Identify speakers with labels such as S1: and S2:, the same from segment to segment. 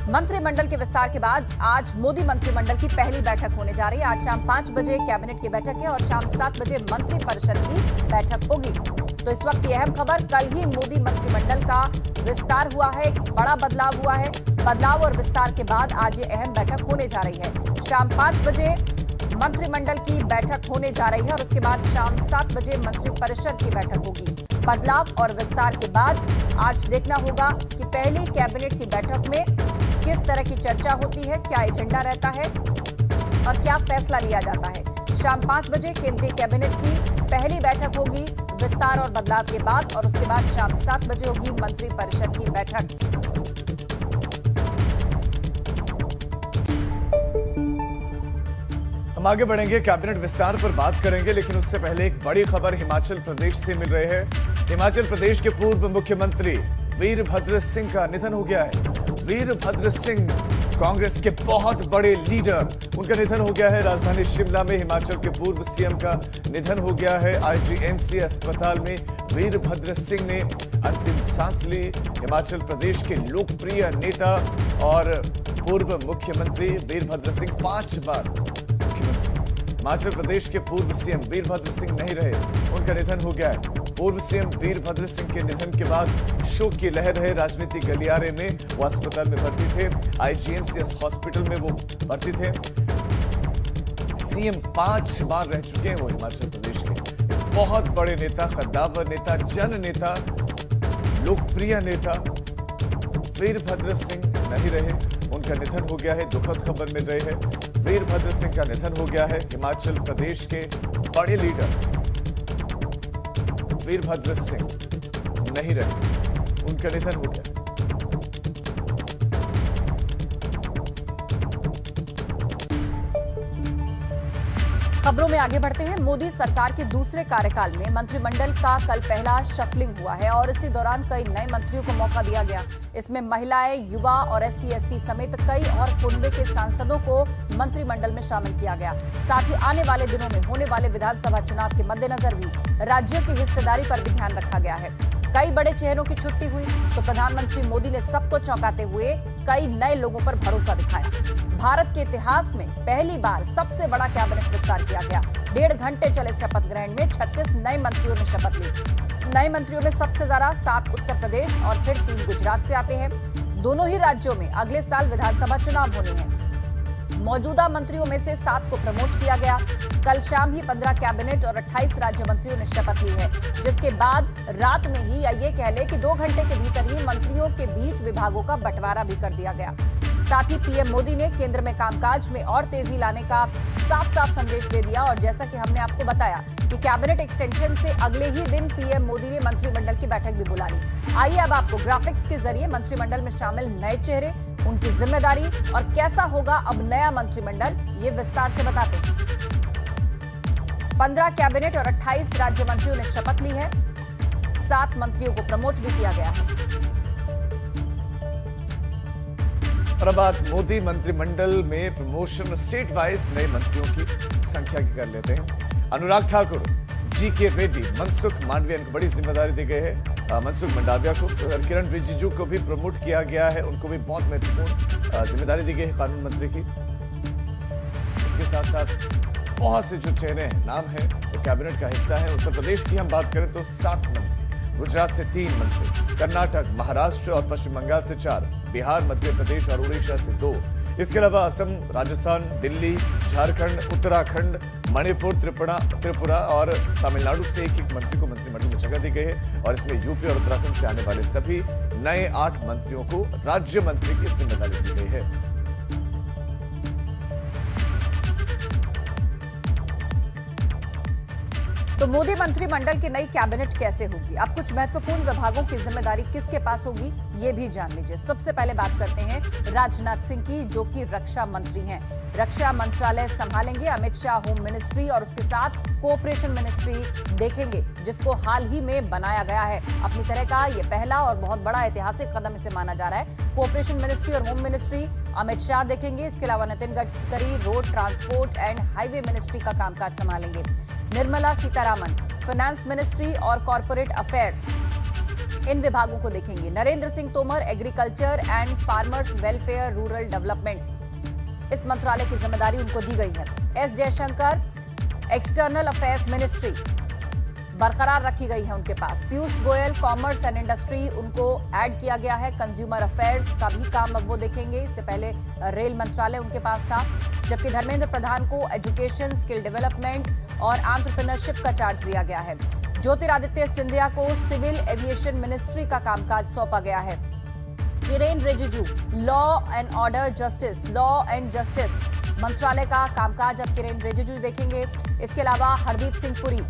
S1: मंत्रिमंडल के विस्तार के बाद आज मोदी मंत्रिमंडल की पहली बैठक होने जा रही है। आज शाम 5 बजे कैबिनेट की बैठक है और शाम 7 बजे मंत्रि परिषद की बैठक होगी। तो इस वक्त की अहम खबर, कल ही मोदी मंत्रिमंडल का विस्तार हुआ है, एक बड़ा बदलाव हुआ है। बदलाव और विस्तार के बाद आज ये अहम बैठक होने जा रही है। शाम 5 बजे मंत्रिमंडल की बैठक होने जा रही है और उसके बाद शाम 7 बजे मंत्रि परिषद की बैठक होगी। बदलाव और विस्तार के बाद आज देखना होगा कि पहली कैबिनेट की बैठक में किस तरह की चर्चा होती है, क्या एजेंडा रहता है और क्या फैसला लिया जाता है। शाम 5 बजे केंद्रीय कैबिनेट की पहली बैठक होगी विस्तार और बदलाव के बाद, और उसके बाद शाम 7 बजे होगी मंत्रि परिषद की बैठक।
S2: हम आगे बढ़ेंगे, कैबिनेट विस्तार पर बात करेंगे, लेकिन उससे पहले एक बड़ी खबर हिमाचल प्रदेश से मिल रही है। हिमाचल प्रदेश के पूर्व मुख्यमंत्री वीरभद्र सिंह का निधन हो गया है। वीरभद्र सिंह कांग्रेस के बहुत बड़े लीडर, उनका निधन हो गया है। राजधानी शिमला में हिमाचल के पूर्व सीएम का निधन हो गया है। आईजीएमसी अस्पताल में वीरभद्र सिंह ने अंतिम सांस ली। हिमाचल प्रदेश के लोकप्रिय नेता और पूर्व मुख्यमंत्री वीरभद्र सिंह 5 बार हिमाचल प्रदेश के पूर्व सीएम वीरभद्र सिंह नहीं रहे, उनका निधन हो गया है। पूर्व सीएम वीरभद्र सिंह के निधन के बाद शोक की लहर रहे राजनीतिक गलियारे में। वो अस्पताल में भर्ती थे, आईजीएमसी हॉस्पिटल में वो भर्ती थे। सीएम 5 बार रह चुके हैं वो हिमाचल प्रदेश के। बहुत बड़े नेता, कद्दावर नेता, जन नेता, लोकप्रिय नेता वीरभद्र सिंह नहीं रहे, उनका निधन हो गया है। दुखद खबर मिल रही है, वीरभद्र सिंह का निधन हो गया है। हिमाचल प्रदेश के बड़े लीडर वीरभद्र सिंह नहीं रहे, उनका निधन हो गया।
S1: खबरों में आगे बढ़ते हैं। मोदी सरकार के दूसरे कार्यकाल में मंत्रिमंडल का कल पहला शफलिंग हुआ है और इसी दौरान कई नए मंत्रियों को मौका दिया गया। इसमें महिलाएं, युवा और SC/ST समेत कई और कुनबे के सांसदों को मंत्रिमंडल में शामिल किया गया। साथ ही आने वाले दिनों में होने वाले विधानसभा चुनाव के मद्देनजर भी राज्यों की हिस्सेदारी पर भी ध्यान रखा गया है। कई बड़े चेहरों की छुट्टी हुई तो प्रधानमंत्री मोदी ने सबको चौंकाते हुए कई नए लोगों पर भरोसा दिखाया। भारत के इतिहास में पहली बार सबसे बड़ा कैबिनेट विस्तार किया गया। 1.5 घंटे चले शपथ ग्रहण में 36 नए मंत्रियों ने शपथ ली। नए मंत्रियों में सबसे ज्यादा 7 उत्तर प्रदेश और फिर 3 गुजरात से आते हैं। दोनों ही राज्यों में अगले साल विधानसभा चुनाव होने हैं। मौजूदा मंत्रियों में से 7 को प्रमोट किया गया। कल शाम ही 15 कैबिनेट और 28 राज्य मंत्रियों ने शपथ ली है, जिसके बाद रात में ही, या ये कह ले कि 2 घंटे के भीतर ही मंत्रियों के बीच विभागों का बंटवारा भी कर दिया गया। साथ ही पीएम मोदी ने केंद्र में कामकाज में और तेजी लाने का साफ साफ संदेश दे दिया। और जैसा कि हमने आपको बताया कि कैबिनेट एक्सटेंशन से अगले ही दिन पीएम मोदी ने मंत्रिमंडल की बैठक भी बुला ली। आइए अब आपको ग्राफिक्स के जरिए मंत्रिमंडल में शामिल नए चेहरे, उनकी जिम्मेदारी और कैसा होगा अब नया मंत्रिमंडल, ये विस्तार से बताते हैं। 15 कैबिनेट और 28 राज्य मंत्रियों ने शपथ ली है। 7 मंत्रियों को प्रमोट भी किया गया है।
S2: और अब बात मोदी मंत्रिमंडल में प्रमोशन स्टेट वाइज नए मंत्रियों की संख्या की कर लेते हैं। अनुराग ठाकुर, GK रेड्डी, मनसुख मांडविया, इनको बड़ी जिम्मेदारी दी गई है। मनसुख मंडाविया को, किरण रिजिजू को भी प्रमोट किया गया है, उनको भी बहुत महत्वपूर्ण जिम्मेदारी दी गई है कानून मंत्री की। इसके साथ साथ बहुत से जो चेहरे हैं, नाम है, वो कैबिनेट का हिस्सा है। उत्तर प्रदेश की हम बात करें तो 7 मंत्री, गुजरात से 3 मंत्री, कर्नाटक, महाराष्ट्र और पश्चिम बंगाल से 4, बिहार, मध्य प्रदेश और उड़ीसा से 2। इसके अलावा असम, राजस्थान, दिल्ली, झारखंड, उत्तराखंड, मणिपुर, त्रिपुरा और तमिलनाडु से एक मंत्री को मंत्रिमंडल में जगह दी गई है। और इसमें यूपी और उत्तराखंड से आने वाले सभी नए 8 मंत्रियों को राज्य मंत्री की जिम्मेदारी दी गई है।
S1: तो मोदी मंत्रिमंडल की नई कैबिनेट कैसे होगी, अब कुछ महत्वपूर्ण विभागों की जिम्मेदारी किसके पास होगी, ये भी जान लीजिए। सबसे पहले बात करते हैं राजनाथ सिंह की, जो कि रक्षा मंत्री हैं। रक्षा मंत्रालय संभालेंगे। अमित शाह होम मिनिस्ट्री और उसके साथ कोऑपरेशन मिनिस्ट्री देखेंगे, जिसको हाल ही में बनाया गया है। अपनी तरह का ये पहला और बहुत बड़ा ऐतिहासिक कदम इसे माना जा रहा है। कोऑपरेशन मिनिस्ट्री और होम मिनिस्ट्री अमित शाह देखेंगे। इसके अलावा Nitin Gadkari road transport and highway ministry का कामकाज संभालेंगे। निर्मला सीतारामन फाइनेंस मिनिस्ट्री और कॉर्पोरेट अफेयर्स, इन विभागों को देखेंगे। Narendra Singh Tomar agriculture and farmers welfare rural development, इस मंत्रालय की जिम्मेदारी उनको दी गई है। S Jaishankar external affairs ministry बरकरार रखी गई है उनके पास। Piyush Goyal commerce and industry, उनको ऐड किया गया है। कंज्यूमर अफेयर्स का भी काम अब वो देखेंगे, इससे पहले रेल मंत्रालय उनके पास था। जबकि धर्मेंद्र प्रधान को एजुकेशन, स्किल डेवलपमेंट और एंटरप्रेन्योरशिप का चार्ज दिया गया है। ज्योतिरादित्य सिंधिया को सिविल एविएशन मिनिस्ट्री का कामकाज सौंपा गया है। Kiren Rijiju law and order justice, law and justice मंत्रालय का कामकाज अब किरेन रिजिजू देखेंगे। इसके अलावा Hardeep Singh Puri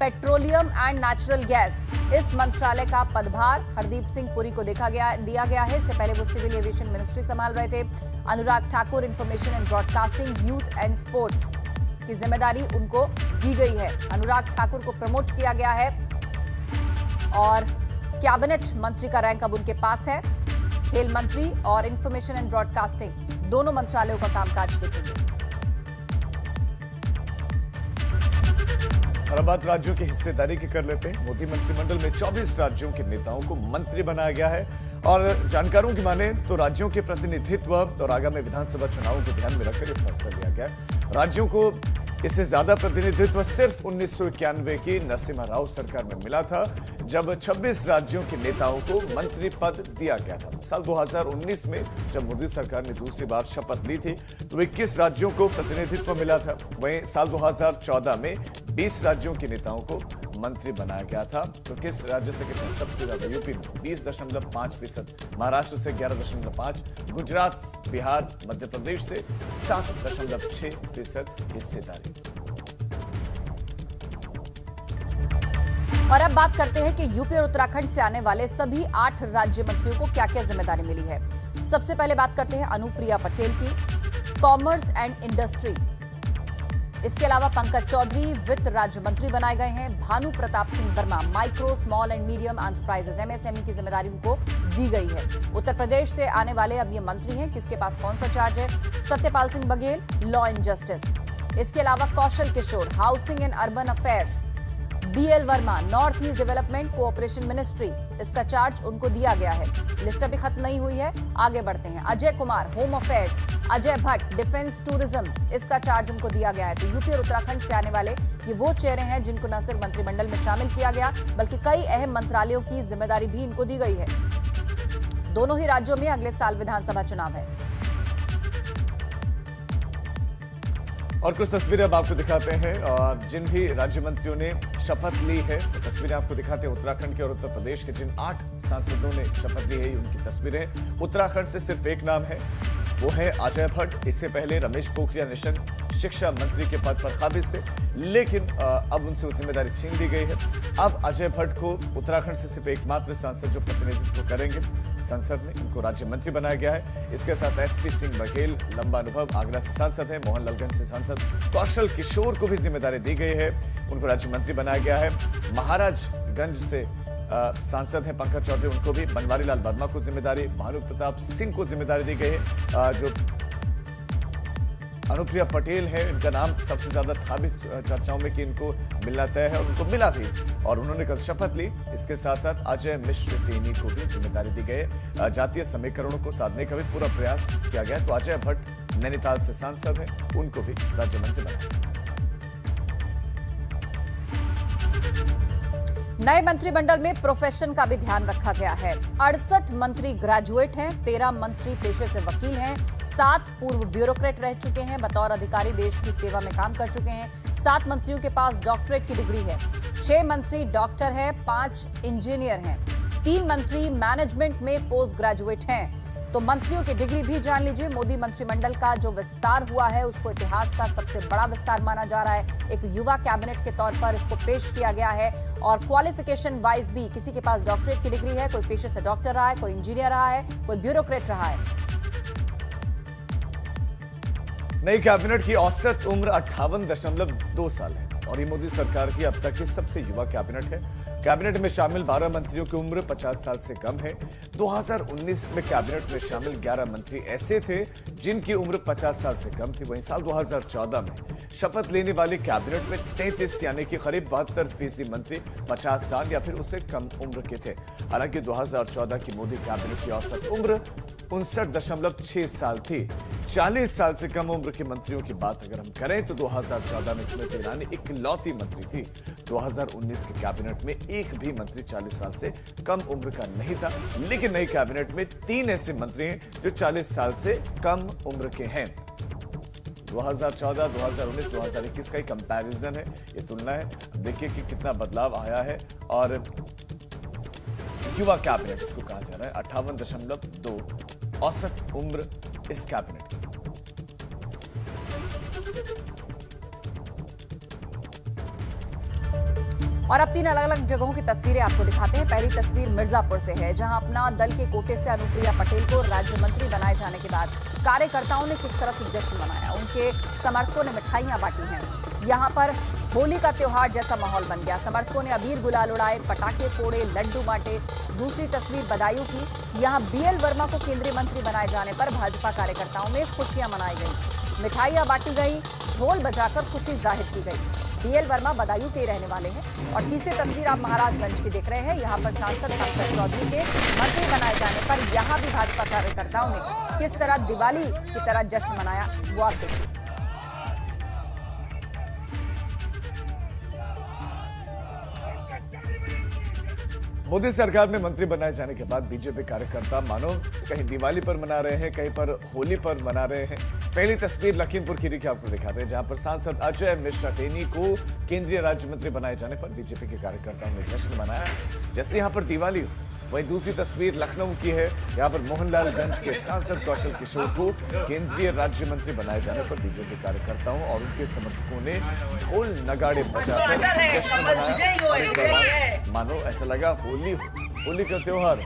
S1: petroleum and natural gas, इस मंत्रालय का पदभार हरदीप सिंह पुरी को दिया गया है। इससे पहले वो सिविल एविएशन मिनिस्ट्री संभाल रहे थे। Anurag Thakur information and broadcasting, youth and sports की जिम्मेदारी उनको दी गई है। अनुराग ठाकुर को प्रमोट किया गया है और कैबिनेट मंत्री का रैंक अब उनके पास है। खेल मंत्री और इंफॉर्मेशन एंड ब्रॉडकास्टिंग दोनों मंत्रालयों का कामकाज देखेंगे।
S2: और अब बात राज्यों की हिस्सेदारी की कर लेते हैं। मोदी मंत्रिमंडल में 24 राज्यों के नेताओं को मंत्री बनाया गया है और जानकारों की माने तो राज्यों के प्रतिनिधित्व और आगामी विधानसभा चुनावों को ध्यान में रखकर यह फैसला लिया गया है। राज्यों को इससे ज्यादा प्रतिनिधित्व सिर्फ 1991 की नरसिम्हा राव सरकार में मिला था, जब 26 राज्यों के नेताओं को मंत्री पद दिया गया था। साल 2019 में जब मोदी सरकार ने दूसरी बार शपथ ली थी तो 21 राज्यों को प्रतिनिधित्व मिला था। वहीं साल 2014 में 20 राज्यों के नेताओं को मंत्री बनाया गया था। तो किस राज्य से कितने? सबसे ज्यादा यूपी में 20.5%, महाराष्ट्र से 11.5%, गुजरात, बिहार, मध्य प्रदेश से 7.6% हिस्सेदारी।
S1: और अब बात करते हैं कि यूपी और उत्तराखंड से आने वाले सभी 8 राज्य मंत्रियों को क्या क्या जिम्मेदारी मिली है। सबसे पहले बात करते हैं अनुप्रिया पटेल की, कॉमर्स एंड इंडस्ट्री। इसके अलावा पंकज चौधरी वित्त राज्य मंत्री बनाए गए हैं। Bhanu Pratap Singh Verma micro, small and medium enterprises MSME की जिम्मेदारी उनको दी गई है। उत्तर प्रदेश से आने वाले अब ये मंत्री हैं, किसके पास कौन सा चार्ज है? Satyapal Singh Baghel law and justice. इसके अलावा Kaushal Kishore housing and urban affairs. BL Verma north east development cooperation ministry, इसका चार्ज उनको दिया गया है। लिस्ट अभी खत्म नहीं हुई है, आगे बढ़ते हैं। Ajay Kumar home affairs, Ajay Bhatt defence tourism, इसका चार्ज उनको दिया गया है। तो यूपी और उत्तराखंड से आने वाले ये वो चेहरे हैं जिनको न सिर्फ मंत्रिमंडल में शामिल किया गया बल्कि कई अहम मंत्रालयों की जिम्मेदारी भी इनको दी गई है। दोनों ही राज्यों में अगले साल विधानसभा चुनाव है।
S2: और कुछ तस्वीरें अब आपको दिखाते हैं और जिन भी राज्य मंत्रियों ने शपथ ली है तो तस्वीरें आपको दिखाते हैं। उत्तराखंड के और उत्तर प्रदेश के जिन 8 सांसदों ने शपथ ली है उनकी तस्वीरें। उत्तराखंड से सिर्फ एक नाम है, वो है अजय भट्ट। इससे पहले रमेश पोखरियाल निशंक शिक्षा मंत्री के पद पर काबिज थे, लेकिन अब उनसे वो जिम्मेदारी छीन ली गई है। अब अजय भट्ट को उत्तराखंड से सिर्फ एकमात्र सांसद जो प्रतिनिधित्व करेंगे संसद में, उनको राज्य मंत्री बनाया गया है। इसके साथ SP सिंह बघेल लंबा अनुभव, आगरा से सांसद है, मोहनलालगंज से सांसद कौशल किशोर को भी जिम्मेदारी दी गई है, उनको राज्य मंत्री बनाया गया है। महाराजगंज से सांसद हैं पंकज चौधरी, उनको भी। बनवारी लाल वर्मा को जिम्मेदारी, भानु प्रताप सिंह को जिम्मेदारी दी गई है। जो अनुप्रिया पटेल है, इनका नाम सबसे ज्यादा था भी चर्चाओं में कि इनको मिलना तय है और उनको मिला भी और उन्होंने कल शपथ ली। इसके साथ साथ अजय मिश्र टेनी को भी जिम्मेदारी दी गई है। जातीय समीकरणों को साधने का भी पूरा प्रयास किया गया। तो अजय भट्ट नैनीताल से सांसद है, उनको भी राज्य मंत्री बनाया।
S1: नए मंत्रिमंडल में प्रोफेशन का भी ध्यान रखा गया है। 68 मंत्री ग्रेजुएट हैं, 13 मंत्री पेशे से वकील हैं, 7 पूर्व ब्यूरोक्रेट रह चुके हैं, बतौर अधिकारी देश की सेवा में काम कर चुके हैं। 7 मंत्रियों के पास डॉक्टरेट की डिग्री है, 6 मंत्री डॉक्टर हैं, 5 इंजीनियर हैं, 3 मंत्री मैनेजमेंट में पोस्ट ग्रेजुएट हैं। तो मंत्रियों की डिग्री भी जान लीजिए। मोदी मंत्रिमंडल का जो विस्तार हुआ है उसको इतिहास का सबसे बड़ा विस्तार माना जा रहा है। एक युवा कैबिनेट के तौर पर इसको पेश किया गया है और क्वालिफिकेशन वाइज भी किसी के पास डॉक्टरेट की डिग्री है, कोई पेशे से डॉक्टर रहा है, कोई इंजीनियर रहा है, कोई ब्यूरोक्रेट रहा है।
S2: नई कैबिनेट की औसत उम्र 58.2 साल है। और ये मोदी सरकार की अब तक की सबसे युवा कैबिनेट है। कैबिनेट में शामिल 12 मंत्रियों की उम्र 50 साल से कम है। 2019 में कैबिनेट में शामिल 11 मंत्री ऐसे थे जिनकी उम्र 50 साल से कम थी। वहीं साल 2014 में शपथ लेने वाली कैबिनेट में 33 यानी कि करीब 72% मंत्री 50 साल या फिर उससे कम उम्र के थे। हालांकि 2014 की मोदी कैबिनेट की औसत उम्र 59.6 साल थी। 40 साल से कम उम्र के मंत्रियों की बात अगर हम करें तो 2014 में स्मृति ईरानी इकलौती मंत्री थी। 2019 के कैबिनेट में एक भी मंत्री 40 साल से कम उम्र का नहीं था, लेकिन नई कैबिनेट में 3 ऐसे मंत्री हैं जो 40 साल से कम उम्र के हैं। 2014, 2019, 2021 का ही कंपैरिजन है, ये तुलना है। देखिए कि कितना बदलाव आया है। और युवा कैबिनेट इसको कहा जा रहा है। 58.2 औसत उम्र इस कैबिनेट की।
S1: और अब 3 अलग अलग जगहों की तस्वीरें आपको दिखाते हैं। पहली तस्वीर मिर्जापुर से है, जहां अपना दल के कोटे से अनुप्रिया पटेल को राज्य मंत्री बनाए जाने के बाद कार्यकर्ताओं ने किस तरह से जश्न मनाया। उनके समर्थकों ने मिठाइयां बांटी हैं। यहां पर होली का त्योहार जैसा माहौल बन गया। समर्थकों ने अबीर गुलाल उड़ाए, पटाखे फोड़े, लड्डू बांटे। दूसरी तस्वीर बदायूं की, यहां बीएल वर्मा को केंद्रीय मंत्री बनाए जाने पर भाजपा कार्यकर्ताओं में खुशियां मनाई गई, मिठाइयां बांटी गई, ढोल बजाकर खुशी जाहिर की गई। बीएल वर्मा बदायूं के रहने वाले हैं। और तीसरी तस्वीर आप महाराजगंज की देख रहे हैं। यहां पर सांसद पंकज चौधरी के मंत्री बनाए जाने पर यहां भी भाजपा कार्यकर्ताओं ने किस तरह दिवाली की तरह जश्न मनाया, वो आप देखिए।
S2: मोदी सरकार में मंत्री बनाए जाने के बाद बीजेपी कार्यकर्ता मानो कहीं दिवाली पर मना रहे हैं, कहीं पर होली पर मना रहे हैं। पहली तस्वीर लखीमपुर खीरी की आपको दिखाते हैं, जहां पर सांसद अजय मिश्रा टेनी को केंद्रीय राज्य मंत्री बनाए जाने पर बीजेपी के कार्यकर्ताओं ने जश्न मनाया जैसे यहां पर दिवाली हो। वहीं दूसरी तस्वीर लखनऊ की है, यहाँ पर मोहनलालगंज के सांसद कौशल किशोर को केंद्रीय राज्य मंत्री बनाए जाने पर बीजेपी कार्यकर्ताओं और उनके समर्थकों ने ढोल नगाड़े बजाकर जश्न मनाया। मानो ऐसा लगा होली का त्योहार।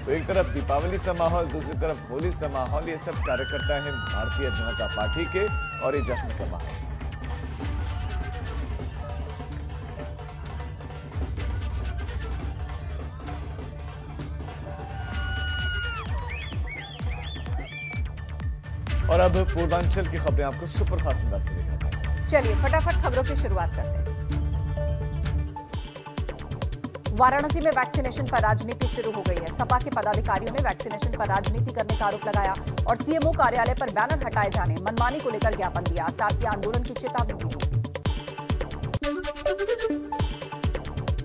S2: तो एक तरफ दीपावली सा माहौल, दूसरी तरफ होली सा माहौल। ये सब कार्यकर्ता हैं भारतीय जनता पार्टी के और ये जश्न का माहौल। और अब पूर्वांचल की खबरें आपको सुपरफास्ट अंदाज में दिखाते हैं।
S1: चलिए फटाफट खबरों की शुरुआत करते हैं। वाराणसी में वैक्सीनेशन पर राजनीति शुरू हो गई है। सपा के पदाधिकारियों ने वैक्सीनेशन पर राजनीति करने का आरोप लगाया और सीएमओ कार्यालय पर बैनर हटाए जाने, मनमानी को लेकर ज्ञापन दिया, साथ ही आंदोलन की चेतावनी दी।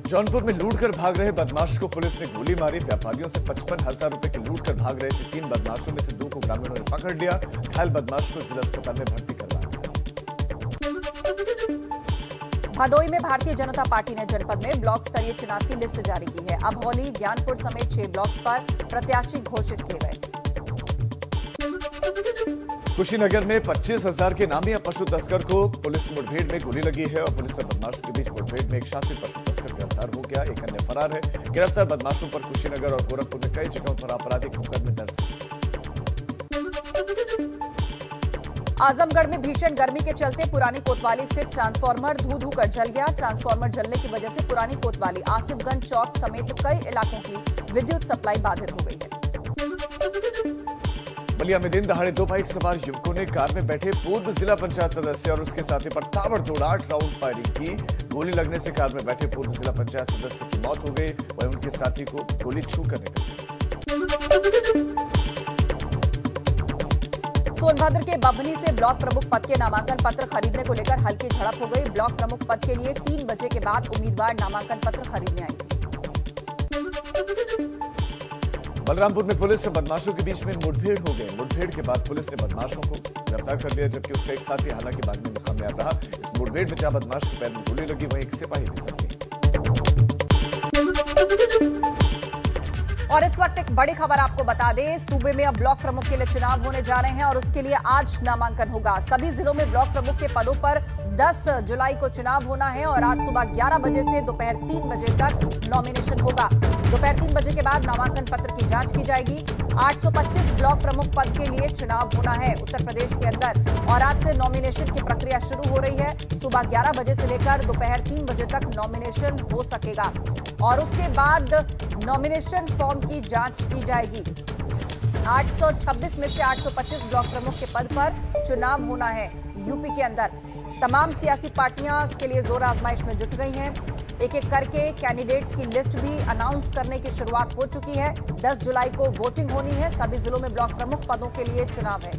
S2: जौनपुर में लूटकर भाग रहे बदमाश को पुलिस ने गोली मारी। व्यापारियों से 55,000 रुपए की लूट कर भाग रहे थे 3 बदमाशों में से 2 को ग्रामीणों ने पकड़ लिया। घायल बदमाश को जिला अस्पताल में भर्ती करवाया गया।
S1: भदोई में भारतीय जनता पार्टी ने जनपद में ब्लॉक स्तरीय चुनाव की लिस्ट जारी की है। अब हौली, ज्ञानपुर समेत 6 ब्लॉक पर प्रत्याशी घोषित किए गए।
S2: कुशीनगर में 25,000 के नामिया पशु तस्कर को पुलिस मुठभेड़ में गोली लगी है और पुलिस और बदमाशों के बीच मुठभेड़ में एक शातिर पशु तस्कर गिरफ्तार हो गया। एक अन्य फरार है। गिरफ्तार बदमाशों पर कुशीनगर और गोरखपुर में कई जगहों पर आपराधिक मुकदमे दर्ज।
S1: आजमगढ़ में भीषण गर्मी के चलते पुरानी कोतवाली स्थित ट्रांसफार्मर धू कर जल गया। ट्रांसफार्मर जलने की वजह से पुरानी कोतवाली, आसिफगंज चौक समेत कई इलाकों की विद्युत सप्लाई बाधित हो गई है।
S2: बलिया में दिन दहाड़े 2 बाइक सवार युवकों ने कार में बैठे पूर्व जिला पंचायत सदस्य और उसके साथी पर ताबड़तोड़ 8 राउंड फायरिंग की। गोली लगने से कार में बैठे पूर्व जिला पंचायत सदस्य की मौत हो गई, वहीं उनके साथी को गोली छूकर निकल गई।
S1: सोनभद्र के बभनी से ब्लॉक प्रमुख पद के नामांकन पत्र खरीदने को लेकर हल्की झड़प हो गई। ब्लॉक प्रमुख पद के लिए 3 बजे के बाद उम्मीदवार नामांकन पत्र खरीदने आई थी।
S2: बलरामपुर में पुलिस और बदमाशों के बीच में मुठभेड़ हो गई। मुठभेड़ के बाद पुलिस ने बदमाशों को गिरफ्तार कर लिया, जबकि उसका एक साथी हालांकि भागने में कामयाब रहा। इस मुठभेड़ में जहां बदमाश के पैर में गोली लगी, वहीं एक सिपाही भी जख्मी। और इस वक्त एक बड़ी खबर आपको बता दें, सूबे में अब ब्लॉक प्रमुख के लिए चुनाव होने जा रहे हैं और उसके लिए आज नामांकन होगा। सभी जिलों में ब्लॉक प्रमुख के पदों पर
S1: 10 जुलाई को चुनाव होना है और आज सुबह 11 बजे से दोपहर 3 बजे तक नॉमिनेशन होगा। दोपहर 3 बजे के बाद नामांकन पत्र की जांच की जाएगी। 825 ब्लॉक प्रमुख पद के लिए चुनाव होना है उत्तर प्रदेश के अंदर और आज से नॉमिनेशन की प्रक्रिया शुरू हो रही है। सुबह 11 बजे से लेकर दोपहर 3 बजे तक नॉमिनेशन हो सकेगा और उसके बाद नॉमिनेशन फॉर्म की जांच की जाएगी। 826 में से 825 ब्लॉक प्रमुख के पद पर चुनाव होना है यूपी के अंदर। तमाम सियासी पार्टियां इसके लिए जोर आजमाइश में जुट गई हैं। एक एक करके कैंडिडेट्स की लिस्ट भी अनाउंस करने की शुरुआत हो चुकी है। 10 जुलाई को वोटिंग होनी है। सभी जिलों में ब्लॉक प्रमुख पदों के लिए चुनाव है।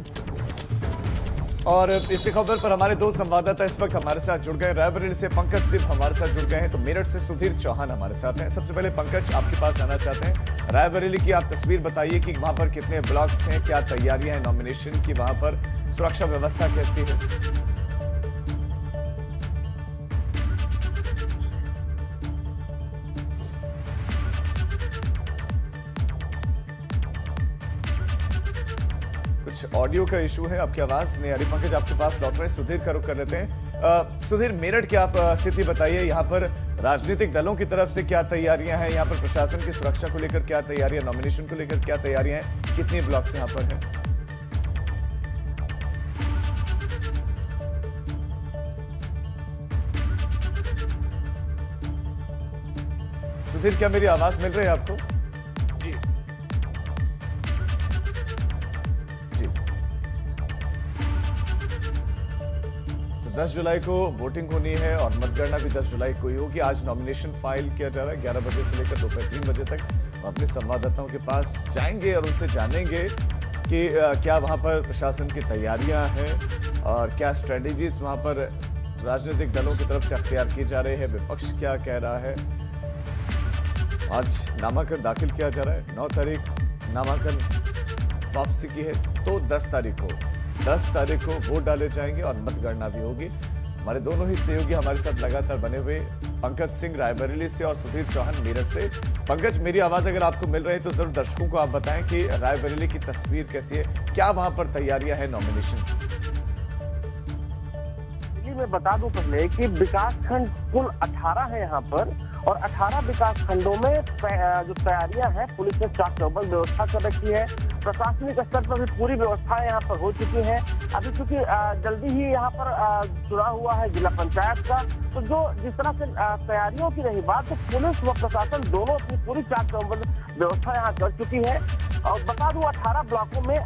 S2: और इसी खबर पर हमारे दो संवाददाता इस वक्त हमारे साथ जुड़ गए। रायबरेली से पंकज सिंह हमारे साथ जुड़ गए हैं, तो मेरठ से सुधीर चौहान हमारे साथ हैं। सबसे पहले पंकज, आपके पास आना चाहते हैं। रायबरेली की आप तस्वीर बताइए कि वहां पर कितने ब्लॉक्स हैं, क्या तैयारियां हैं नॉमिनेशन की, वहां पर सुरक्षा व्यवस्था कैसी है? कुछ ऑडियो का इशू है, आपकी आवाज नहीं आ रही। पंकज आपके पास लौट रहे, सुधीर का रुख कर लेते हैं। सुधीर, मेरठ की आप स्थिति बताइए, यहाँ पर राजनीतिक दलों की तरफ से क्या तैयारियां हैं, यहाँ पर प्रशासन की सुरक्षा को लेकर क्या तैयारियां, नॉमिनेशन को लेकर क्या तैयारियां हैं, कितने ब्लॉक्स यहाँ पर हैं? सुधीर, क्या मेरी आवाज मिल रही है आपको? जी, 10 जुलाई को वोटिंग होनी है और मतगणना भी 10 जुलाई को ही होगी। आज नॉमिनेशन फाइल किया जा रहा है 11 बजे से लेकर दोपहर 3 बजे तक। हम अपने संवाददाताओं के पास जाएंगे और उनसे जानेंगे कि क्या वहां पर प्रशासन की तैयारियां हैं और क्या स्ट्रेटेजीज वहां पर राजनीतिक दलों की तरफ से अख्तियार की जा रही है, विपक्ष क्या कह रहा है। आज नामांकन दाखिल किया जा रहा है, 9 तारीख नामांकन वापसी की है, तो 10 तारीख को वोट डाले जाएंगे और मतगणना भी होगी। हमारे दोनों ही सहयोगी हमारे साथ लगातार बने हुए, पंकज सिंह रायबरेली से और सुधीर चौहान मेरठ से। पंकज, मेरी आवाज अगर आपको मिल रही है तो जरूर दर्शकों को आप बताएं कि रायबरेली की तस्वीर कैसी है, क्या वहां पर तैयारियां हैं नॉमिनेशन की?
S3: मैं बता दूं पहले कि विकास खंड कुल 18 है यहाँ पर और 18 विकास खंडों में जो तैयारियां हैं, पुलिस ने चाक चौबंद व्यवस्था कर रखी है। प्रशासनिक स्तर पर भी पूरी व्यवस्था यहाँ पर हो चुकी है। अभी चूंकि जल्दी ही यहाँ पर चुनाव हुआ है जिला पंचायत का, तो जो जिस तरह से तैयारियों की रही बात, तो पुलिस व प्रशासन दोनों अपनी पूरी चाक चौबंद व्यवस्था यहाँ कर चुकी है। और बता दूं 18 ब्लॉकों में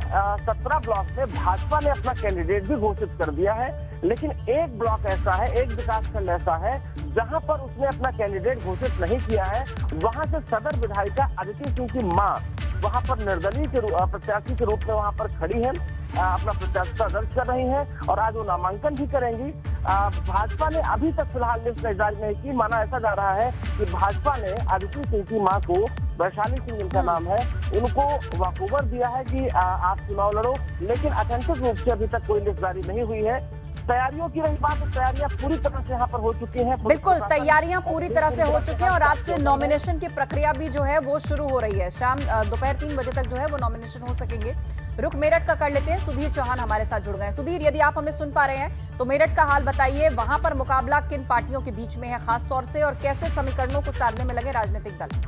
S3: 17 ब्लॉक में भाजपा ने अपना कैंडिडेट भी घोषित कर दिया है, लेकिन एक ब्लॉक ऐसा है, एक विकासखंड ऐसा है जहां पर उसने अपना कैंडिडेट घोषित नहीं किया है। वहां से सदर विधायिका अदिति सिंह की मां वहां पर निर्दलीय के प्रत्याशी के रूप में वहां पर खड़ी है, अपना प्रत्याशिता दर्ज कर रही है और आज वो नामांकन भी करेंगी। भाजपा ने अभी तक फिलहाल लिस्ट जारी नहीं की। माना ऐसा जा रहा है कि भाजपा ने अदिति सिंह की मां को, वैशाली सिंह जिनका नाम है, उनको वॉकओवर दिया है कि आप चुनाव लड़ो, लेकिन अथेंटिक रूप से अभी तक कोई लिस्ट जारी नहीं हुई है। तैयारियों की रही बात, तो तैयारियां पूरी तरह से यहाँ पर हो चुकी हैं।
S1: बिल्कुल, तैयारियां पूरी तरह से हो चुकी हैं और आज से नॉमिनेशन की प्रक्रिया भी जो है वो शुरू हो रही है। शाम दोपहर 3 बजे तक जो है वो नॉमिनेशन हो सकेंगे। रुख मेरठ का कर लेते हैं, सुधीर चौहान हमारे साथ जुड़ गए हैं। सुधीर, यदि आप हमें सुन पा रहे हैं तो मेरठ का हाल बताइए, वहां पर मुकाबला किन पार्टियों के बीच में है खास तौर से, और कैसे समीकरणों को साधने में लगे राजनीतिक दल?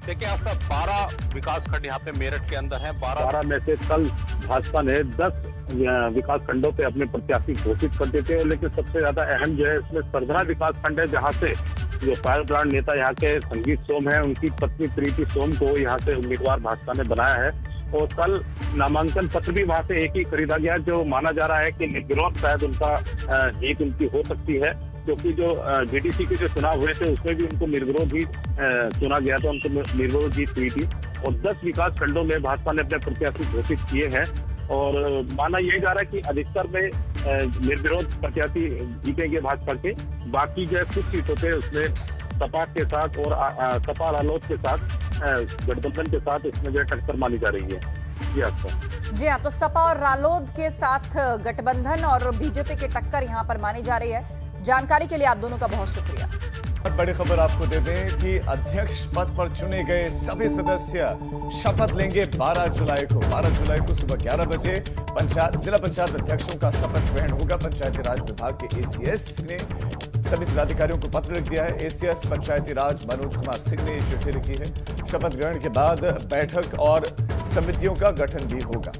S4: देखिए, आज तक 12 विकास खंड यहाँ पे मेरठ के अंदर है।
S5: 12 में से कल भाजपा ने 10 विकास खंडों पे अपने प्रत्याशी घोषित कर देते हैं, लेकिन सबसे ज्यादा अहम जो है इसमें सरधरा विकास खंड है, जहाँ से जो फायर ब्रांड नेता यहाँ के संगीत सोम है, उनकी पत्नी प्रीति सोम को यहाँ से उम्मीदवार भाजपा ने बनाया है। और कल नामांकन पत्र भी वहाँ से एक ही खरीदा गया, जो माना जा रहा है कि निर्विरोध शायद उनका जीत उनकी हो सकती है, क्योंकि जो जीडीसी के जो चुनाव हुए थे उसमें भी उनको निर्विरोध ही चुना गया था, उनको निर्विरोध जीत हुई थी। और 10 विकास खंडों में भाजपा ने अपने प्रत्याशी घोषित किए हैं और माना यह जा रहा है कि अधिकतर में निर्विरोध प्रत्याशी जीतेंगे भाजपा के। बाकी जो कुछ सीटों पे उसमें सपा के साथ और सपा रालोद के साथ गठबंधन के साथ उसमें जो टक्कर मानी जा रही है।
S1: जी हाँ, तो सपा और रालोद के साथ गठबंधन और बीजेपी की टक्कर यहाँ पर मानी जा रही है। जानकारी के लिए आप दोनों का बहुत शुक्रिया।
S2: बड़ी खबर आपको दे दें कि अध्यक्ष पद पर चुने गए सभी सदस्य शपथ लेंगे 12 जुलाई को। 12 जुलाई को सुबह 11 बजे जिला पंचायत अध्यक्षों का शपथ ग्रहण होगा। पंचायती राज विभाग के एसीएस ने सभी जिलाधिकारियों को पत्र लिख दिया है। एसीएस पंचायती राज मनोज कुमार सिंह ने ये चिट्ठी लिखी है। शपथ ग्रहण के बाद बैठक और समितियों का गठन भी होगा।